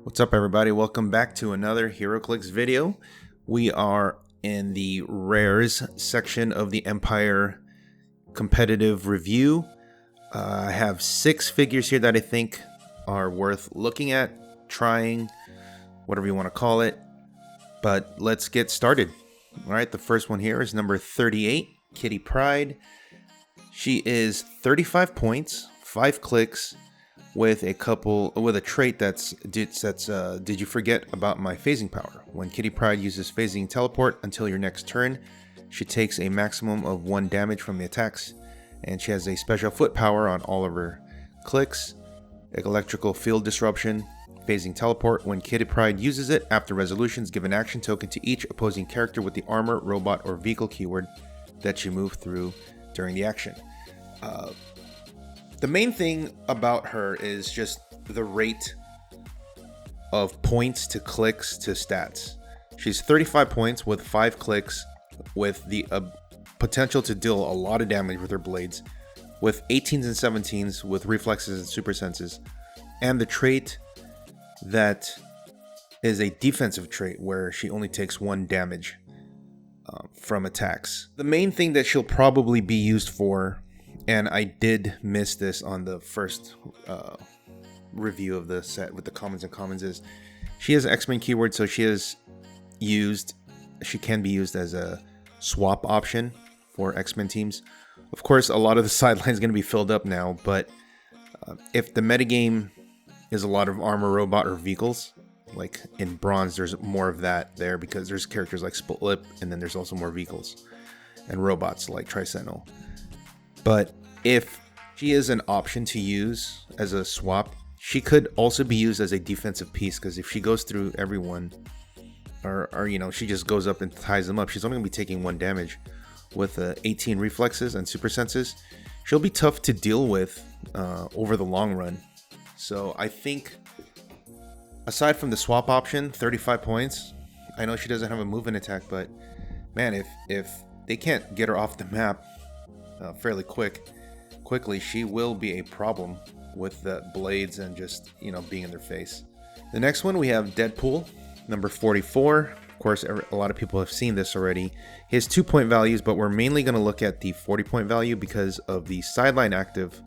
What's up, everybody? Welcome back to another Heroclix video. We are in the Rares section of the Empyre competitive review. I have 6 figures here that I think are worth looking at, trying, whatever you want to call it. But let's get started. All right, the first one here is number 38, Kitty Pryde. She is 35 points, 5 clicks, with a trait that's did you forget about my phasing power? When Kitty Pryde uses phasing teleport until your next turn, she takes a maximum of 1 damage from the attacks, and she has a special foot power on all of her clicks. Electrical field disruption, phasing teleport. When Kitty Pryde uses it after resolutions, give an action token to each opposing character with the armor, robot, or vehicle keyword that you move through during the action. The main thing about her is just the rate of points to clicks to stats. She's 35 points with 5 clicks, with the potential to deal a lot of damage with her blades, with 18s and 17s with reflexes and super senses, and the trait that is a defensive trait where she only takes 1 damage from attacks. The main thing that she'll probably be used for, and I did miss this on the first review of the set with the commons and commons, is she has X-Men keyword, so she can be used as a swap option for X-Men teams. Of course, a lot of the sideline is going to be filled up now, but if the metagame is a lot of armor, robot, or vehicles, like in bronze, there's more of that there because there's characters like Split Lip, and then there's also more vehicles and robots like Tri-Sentinel. But if she is an option to use as a swap, she could also be used as a defensive piece, because if she goes through everyone, or she just goes up and ties them up, she's only going to be taking 1 damage with 18 reflexes and super senses. She'll be tough to deal with over the long run. So I think, aside from the swap option, 35 points, I know she doesn't have a movement attack, but man, if they can't get her off the map fairly quickly, she will be a problem with the blades and just being in their face. The next one, we have Deadpool, number 44. Of course, a lot of people have seen this already. He has 2-point values, but we're mainly going to look at the 40-point value because of the sideline active,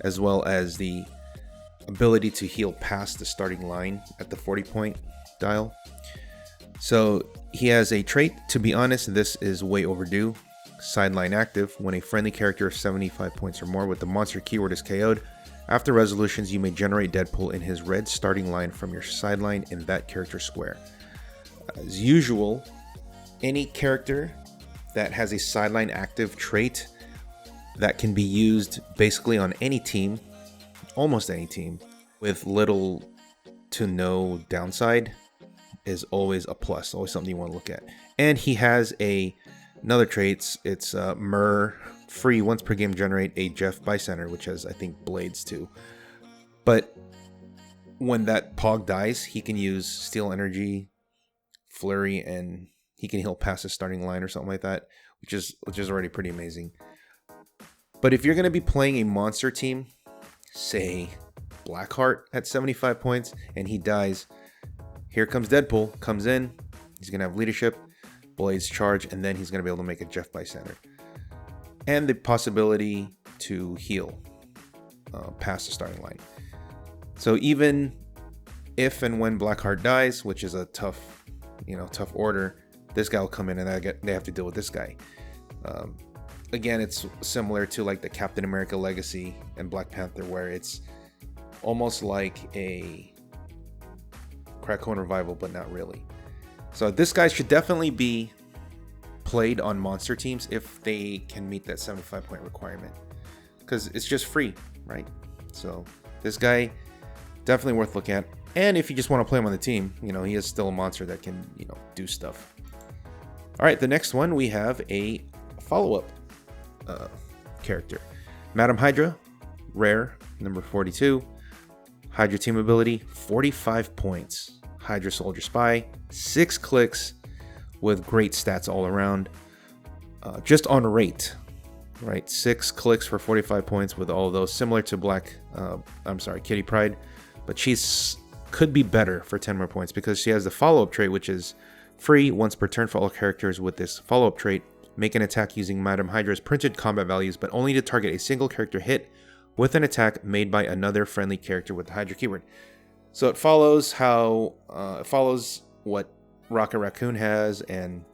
as well as the ability to heal past the starting line at the 40-point dial. So he has a trait. To be honest, this is way overdue. Sideline active. When a friendly character of 75 points or more with the monster keyword is KO'd, after resolutions, you may generate Deadpool in his red starting line from your sideline in that character square. As usual, any character that has a sideline active trait that can be used basically on any team, almost any team, with little to no downside, is always a plus, always something you want to look at. And he has another trait. It's free once per game, generate a Jeff Bicenter, which has, I think, blades too. But when that Pog dies, he can use Steel Energy, Flurry, and he can heal past his starting line or something like that, which is already pretty amazing. But if you're going to be playing a monster team, say Blackheart at 75 points, and he dies, here comes Deadpool, comes in, he's going to have leadership, blades charge, and then he's going to be able to make a Jeff Bicenter. And the possibility to heal past the starting line. So even if and when Blackheart dies, which is a tough order, this guy will come in and they have to deal with this guy. Again, it's similar to like the Captain America Legacy and Black Panther, where it's almost like a Krakoan revival, but not really. So this guy should definitely be played on monster teams if they can meet that 75-point requirement, because it's just free, right? So this guy, definitely worth looking at. And if you just want to play him on the team, he is still a monster that can, do stuff. All right, the next one, we have a follow-up character. Madam Hydra, rare, number 42. Hydra team ability, 45 points. Hydra Soldier Spy, 6 clicks with great stats all around. Just on rate, right? 6 clicks for 45 points with all of those, similar to Kitty Pryde, but she's could be better for 10 more points because she has the follow-up trait, which is free once per turn for all characters with this follow-up trait. Make an attack using Madam Hydra's printed combat values, but only to target a single character hit with an attack made by another friendly character with the Hydra keyword. So it follows what Rocket Raccoon has, and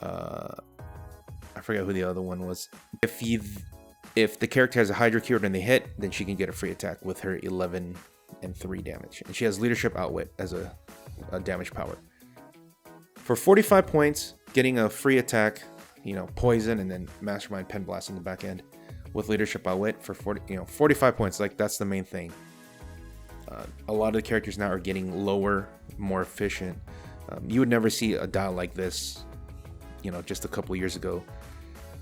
I forget who the other one was. If the character has a Hydra keyword and they hit, then she can get a free attack with her 11 and 3 damage. And she has Leadership Outwit as a damage power. For 45 points, getting a free attack, poison, and then Mastermind Pen Blast in the back end with Leadership Outwit for 45 points. Like, that's the main thing. A lot of the characters now are getting lower, more efficient. You would never see a dial like this, just a couple years ago.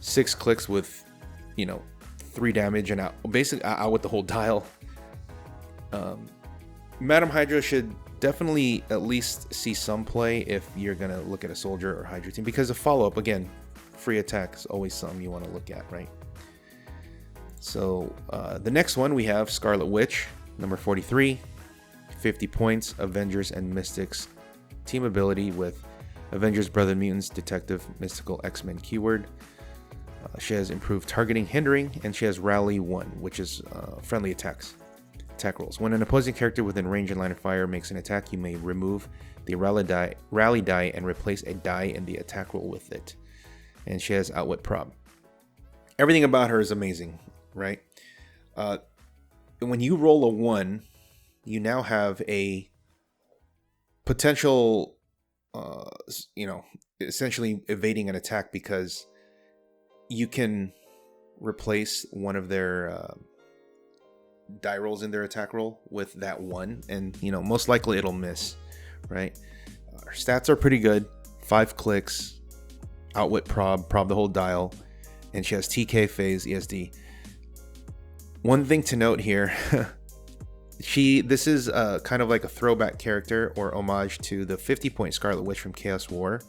6 clicks with, 3 damage and basically out with the whole dial. Madam Hydra should definitely at least see some play if you're going to look at a soldier or Hydra team, because the follow-up, again, free attack is always something you want to look at, right? So the next one we have Scarlet Witch, number 43, 50 points, Avengers and Mystics team ability with Avengers, Brother Mutants, Detective, Mystical, X-Men keyword. She has improved targeting, hindering, and she has Rally 1, which is friendly attack rolls. When an opposing character within range and line of fire makes an attack, you may remove the rally die and replace a die in the attack roll with it. And she has Outwit Prob. Everything about her is amazing, right? When you roll a 1, you now have a potential, essentially evading an attack, because you can replace one of their die rolls in their attack roll with that 1, and most likely it'll miss, right? Her stats are pretty good. 5 clicks, Outwit Prob the whole dial, and she has TK, Phase, ESD. One thing to note here, this is kind of like a throwback character or homage to the 50-point Scarlet Witch from Chaos War.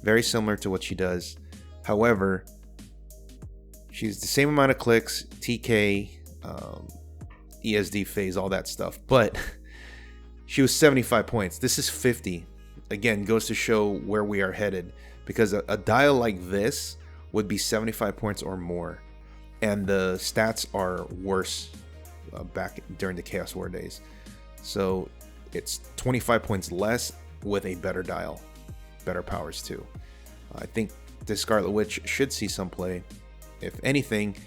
Very similar to what she does. However, she's the same amount of clicks, TK, ESD, Phase, all that stuff. But she was 75 points. This is 50. Again, goes to show where we are headed. Because a dial like this would be 75 points or more. And the stats are worse back during the Chaos War days. So it's 25 points less with a better dial. Better powers too. I think this Scarlet Witch should see some play. If anything,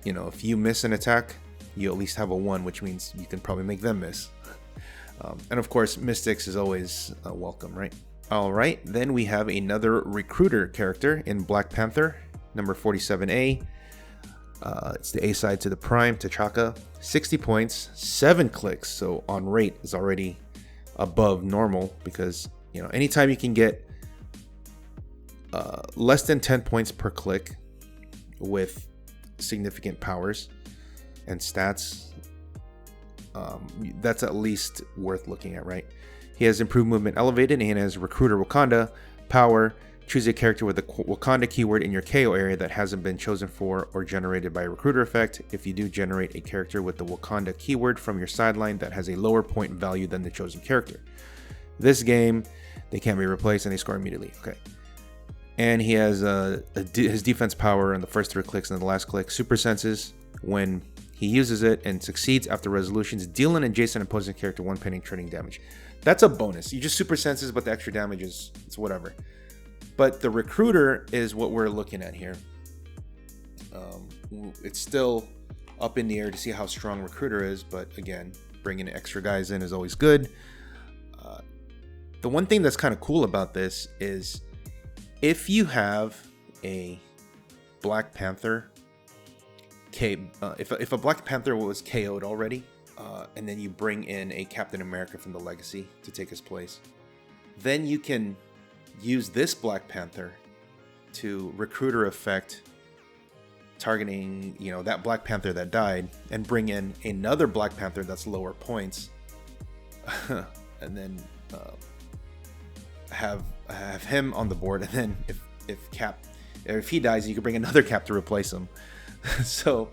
if you miss an attack, you at least have a 1, which means you can probably make them miss. And of course, Mystics is always welcome, right? All right, then we have another recruiter character in Black Panther, number 47A. It's the A side to the Prime, T'Chaka. 60 points, 7 clicks, so on rate is already above normal, because anytime you can get less than 10 points per click with significant powers and stats, that's at least worth looking at, right? He has improved movement elevated, and has Recruiter Wakanda power. Choose a character with the Wakanda keyword in your KO area that hasn't been chosen for or generated by a recruiter effect. If you do, generate a character with the Wakanda keyword from your sideline that has a lower point value than the chosen character. This game, they can't be replaced and they score immediately. Okay. And he has his defense power on the first 3 clicks and the last click. Super senses. When he uses it and succeeds after resolutions, deal an adjacent opposing character 1 penetrating damage. That's a bonus. You just super senses, but the extra damage is whatever. But the recruiter is what we're looking at here. It's still up in the air to see how strong recruiter is, but again, bringing extra guys in is always good. The one thing that's kind of cool about this is if you have a Black Panther, if a Black Panther was KO'd already, and then you bring in a Captain America from the Legacy to take his place, then you can use this Black Panther to recruiter effect, targeting that Black Panther that died, and bring in another Black Panther that's lower points, and then have him on the board, and then if he dies, you can bring another Cap to replace him. So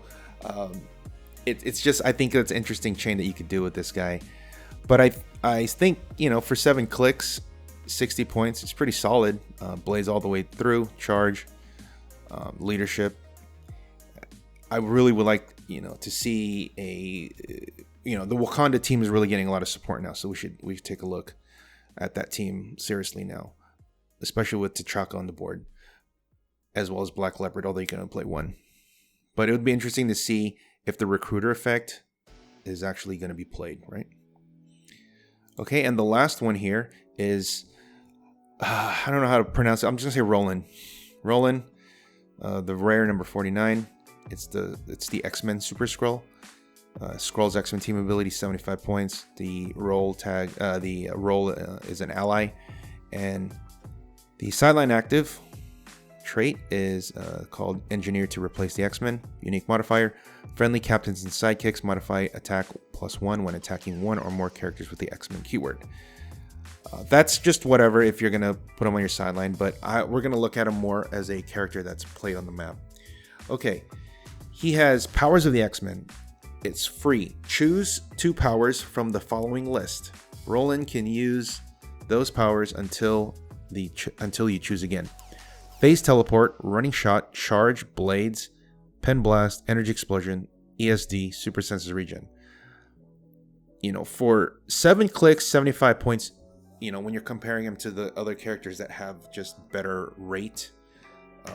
it's just, I think it's an interesting chain that you could do with this guy. But I think, you know, for 7 clicks, 60 points, it's pretty solid. Blaze all the way through, charge, leadership. I really would like, you know, to see you know, the Wakanda team is really getting a lot of support now, so we should take a look at that team seriously now, especially with T'Chaka on the board, as well as Black Leopard, although you can only play one. But it would be interesting to see if the recruiter effect is actually going to be played, right? Okay, and the last one here is, I don't know how to pronounce it. I'm just going to say Rl'nnd. Rl'nnd, the rare number 49. It's the X-Men Super Skrull. Skrull's X-Men team ability, 75 points. The role tag, is an ally, and the sideline active trait is called Engineer to replace the X-Men. Unique modifier: friendly captains and sidekicks modify attack +1 when attacking one or more characters with the X-Men keyword. That's just whatever if you're gonna put him on your sideline, but we're gonna look at him more as a character that's played on the map. Okay, he has powers of the X-Men. It's free. Choose 2 powers from the following list. Rl'nnd can use those powers until you choose again. Phase teleport, running shot, charge, blades, pen blast, energy explosion, ESD, super senses regen. You know, for 7 clicks, 75 points, you know, when you're comparing him to the other characters that have just better rate,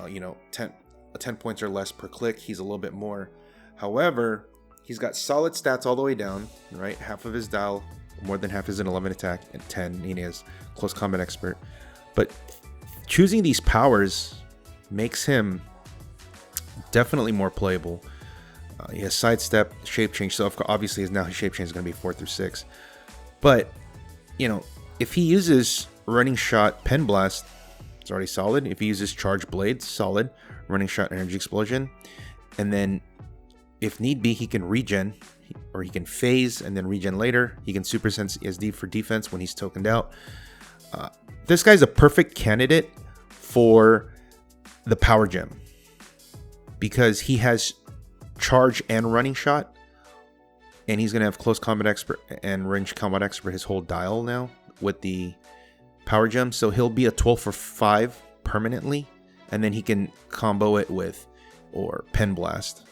you know, 10 points or less per click, he's a little bit more. However, he's got solid stats all the way down, right? Half of his dial, more than half is an 11 attack, and 10 he is close combat expert. But choosing these powers makes him definitely more playable. He has sidestep, shape change, so obviously now his shape change is going to be 4 through 6. But, you know, if he uses running shot, pen blast, it's already solid. If he uses charge blades, solid. Running shot, energy explosion, and then if need be, he can regen, or he can phase and then regen later. He can super sense ESD for defense when he's tokened out. This guy's a perfect candidate for the power gem because he has charge and running shot, and he's going to have close combat expert and range combat expert his whole dial now with the power gem. So he'll be a 12 for 5 permanently, and then he can combo it with or pen blast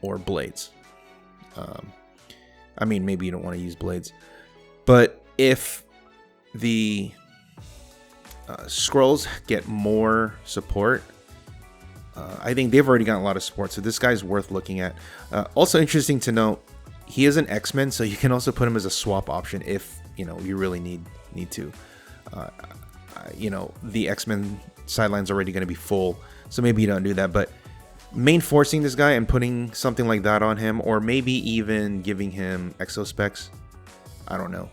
or blades. I mean, maybe you don't want to use blades, but if the Skrulls get more support, I think they've already gotten a lot of support, so this guy's worth looking at. Also interesting to note, he is an X-Men, so you can also put him as a swap option if, you know, you really need to. You know, the X-Men sideline's already going to be full, so maybe you don't do that, but main forcing this guy and putting something like that on him, or maybe even giving him exo specs, I don't know.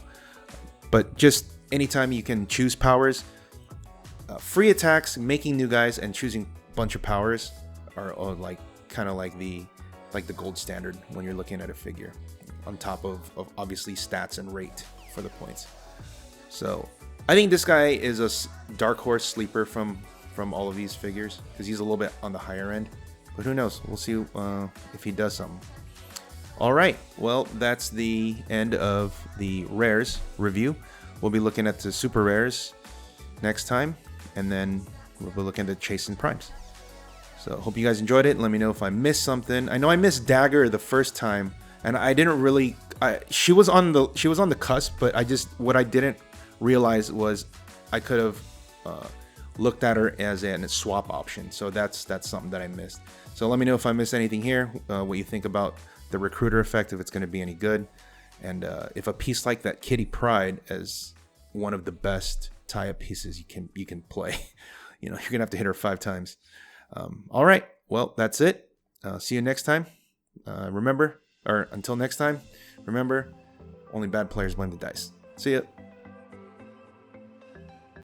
But just anytime you can choose powers, free attacks, making new guys, and choosing a bunch of powers are like kind of like the gold standard when you're looking at a figure, on top of obviously stats and rate for the points. So I think this guy is a dark horse sleeper from all of these figures because he's a little bit on the higher end. But who knows? We'll see if he does something. All right. Well, that's the end of the rares review. We'll be looking at the super rares next time, and then we'll be looking at chasing primes. So hope you guys enjoyed it. Let me know if I missed something. I know I missed Dagger the first time, and I didn't really. She was on the cusp, but what I didn't realize was I could have looked at her as a swap option. So that's something that I missed. So let me know if I missed anything here, what you think about the recruiter effect, if it's going to be any good, and if a piece like that Kitty Pryde as one of the best tie-up pieces you can play. You know, you're gonna have to hit her 5 times. All right, well, that's it. See you next time. Until next time, remember, only bad players blame the dice. See ya.